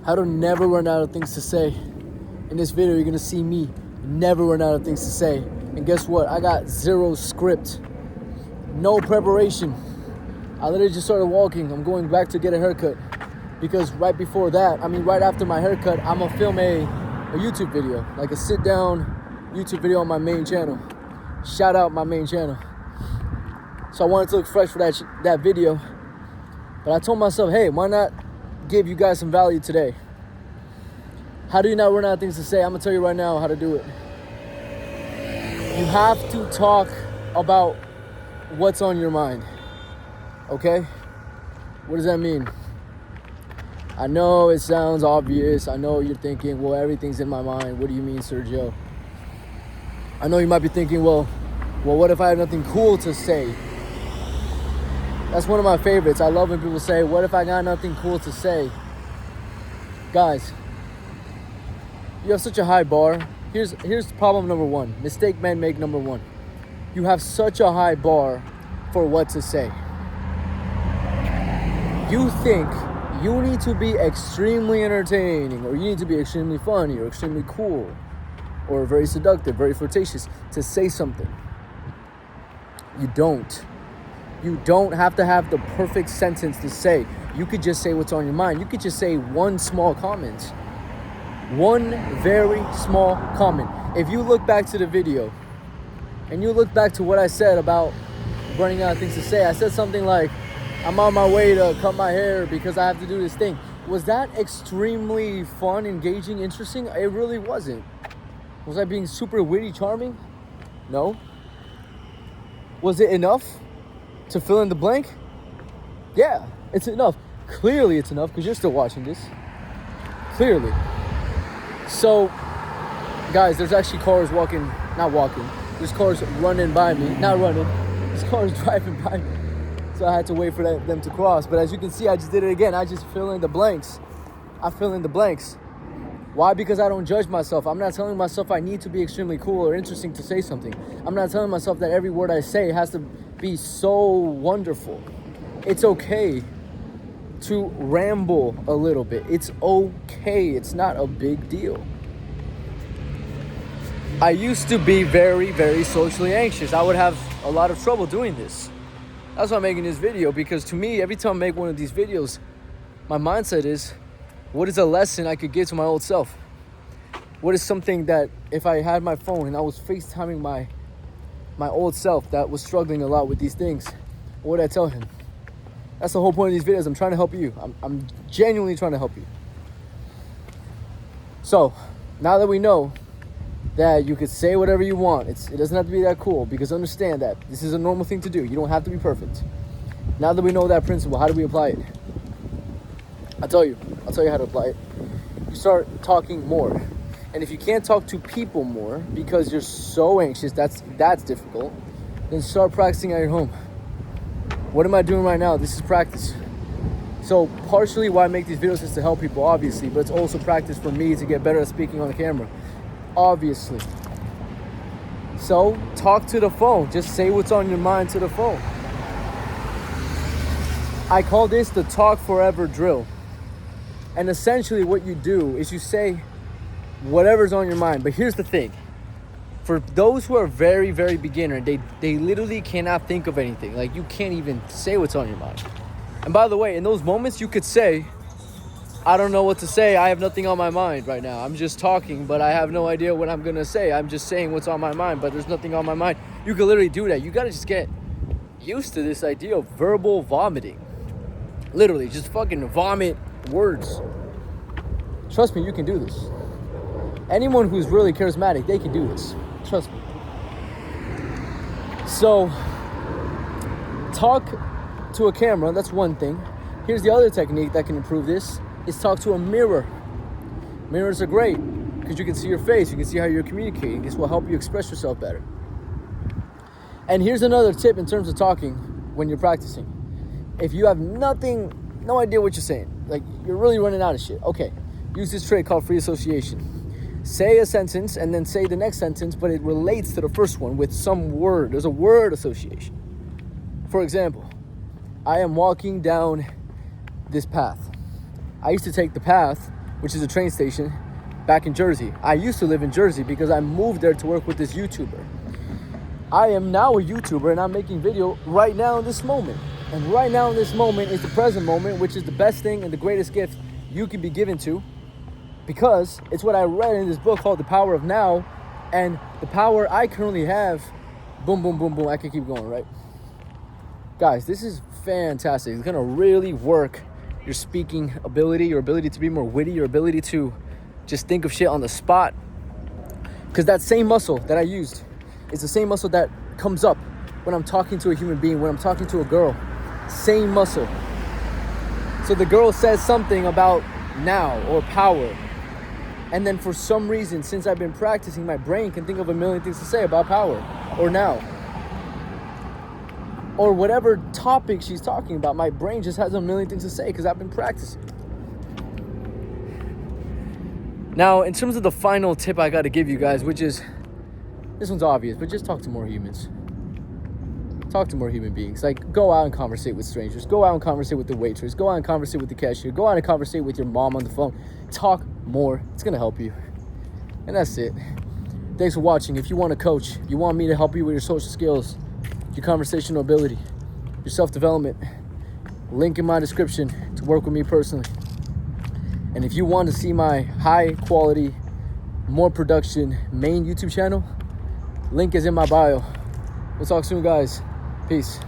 How to never run out of things to say. In this video, you're gonna see me never run out of things to say. And guess what? I got zero script, no preparation. I literally just started walking. I'm going back to get a haircut because right after my haircut, I'm gonna film a YouTube video, like a sit down YouTube video on my main channel. Shout out my main channel. So I wanted to look fresh for that video. But I told myself, hey, why not give you guys some value today? How do you not run out of things to say? I'm gonna tell you right now how to do it. You have to talk about what's on your mind. Okay? What does that mean? I know it sounds obvious. I know you're thinking, well, everything's in my mind. What do you mean, Sergio? I know you might be thinking, well, what if I have nothing cool to say? That's one of my favorites. I love when people say, what if I got nothing cool to say? Guys, you have such a high bar. Here's problem number one. Mistake men make number one. You have such a high bar for what to say. You think you need to be extremely entertaining, or you need to be extremely funny, or extremely cool, or very seductive, very flirtatious to say something. You don't. You don't have to have the perfect sentence to say. You could just say what's on your mind. You could just say one small comment. One very small comment. If you look back to the video and you look back to what I said about running out of things to say, I said something like, I'm on my way to cut my hair because I have to do this thing. Was that extremely fun, engaging, interesting? It really wasn't. Was I being super witty, charming? No. Was it enough to fill in the blank? Yeah, it's enough. Clearly it's enough because you're still watching this. Clearly. So, guys, there's actually cars there's cars running by me. Not running. There's cars driving by me. So I had to wait for them to cross. But as you can see, I just did it again. I just fill in the blanks. I fill in the blanks. Why? Because I don't judge myself. I'm not telling myself I need to be extremely cool or interesting to say something. I'm not telling myself that every word I say has to be so wonderful. It's okay to ramble a little bit. It's okay. It's not a big deal. I used to be very, very socially anxious. I would have a lot of trouble doing this. That's why I'm making this video, because to me, every time I make one of these videos, my mindset is, what is a lesson I could give to my old self? What is something that if I had my phone and I was FaceTiming my old self that was struggling a lot with these things, what would I tell him? That's the whole point of these videos. I'm trying to help you. I'm genuinely trying to help you. So, now that we know that you could say whatever you want, it doesn't have to be that cool, because understand that this is a normal thing to do. You don't have to be perfect. Now that we know that principle, how do we apply it? I'll tell you how to apply it. You start talking more. And if you can't talk to people more because you're so anxious, that's difficult, then start practicing at your home. What am I doing right now? This is practice. So partially why I make these videos is to help people, obviously, but it's also practice for me to get better at speaking on the camera, obviously. So talk to the phone. Just say what's on your mind to the phone. I call this the talk forever drill. And essentially what you do is you say whatever's on your mind. But here's the thing. For those who are very, very beginner, they literally cannot think of anything. Like, you can't even say what's on your mind. And by the way, in those moments you could say, I don't know what to say. I have nothing on my mind right now. I'm just talking, but I have no idea what I'm going to say. I'm just saying what's on my mind, but there's nothing on my mind. You can literally do that. You got to just get used to this idea of verbal vomiting. Literally, just fucking vomit words. Trust me, you can do this. Anyone who's really charismatic, they can do this. Trust me. So, talk to a camera, that's one thing. Here's the other technique that can improve this, is talk to a mirror. Mirrors are great because you can see your face, you can see how you're communicating. This will help you express yourself better. And here's another tip in terms of talking when you're practicing. If you have no idea what you're saying, like you're really running out of shit, okay, use this trick called free association. Say a sentence and then say the next sentence, but it relates to the first one with some word. There's a word association. For example, I am walking down this path. I used to take the path which is a train station, back in Jersey. I used to live in Jersey because I moved there to work with this YouTuber. I am now a YouTuber and I'm making video right now in this moment. And right now in this moment is the present moment, which is the best thing and the greatest gift you can be given to, because it's what I read in this book called The Power of Now. And the power I currently have, boom, boom, boom, boom, I can keep going, right? Guys, this is fantastic. It's gonna really work your speaking ability, your ability to be more witty, your ability to just think of shit on the spot. Because that same muscle that I used is the same muscle that comes up when I'm talking to a human being, when I'm talking to a girl. Same muscle. So the girl says something about now or power. And then for some reason, since I've been practicing, my brain can think of a million things to say about power or now. Or whatever topic she's talking about, my brain just has a million things to say because I've been practicing. Now, in terms of the final tip I got to give you guys, which is, this one's obvious, but just talk to more humans. Talk to more human beings. Like, go out and conversate with strangers. Go out and conversate with the waitress. Go out and conversate with the cashier. Go out and conversate with your mom on the phone. Talk more. It's going to help you. And that's it. Thanks for watching. If you want a coach, you want me to help you with your social skills, your conversational ability, your self-development, link in my description to work with me personally. And if you want to see my high quality, more production main YouTube channel, link is in my bio. We'll talk soon, guys. Peace.